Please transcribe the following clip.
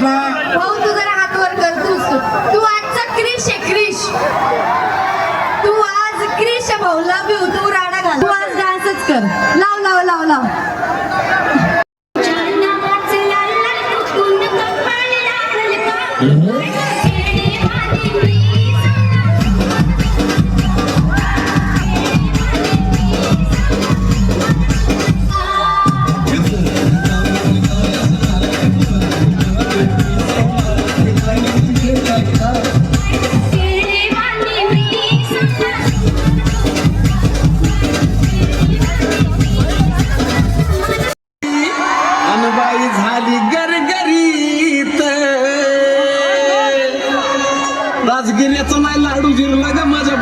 आपला भाऊ तू जरा हात वर कर. तू आजचा क्रिश आहे क्रिश. तू आज क्रिश आहे भाऊ. लव यू. तू राडा घाल. तू आज डान्सच कर. लाव लाव लाव लाव. अनबाई झाली गरगरीत राजगिऱ्याचं नाही लाडू जिरला ग माझ्या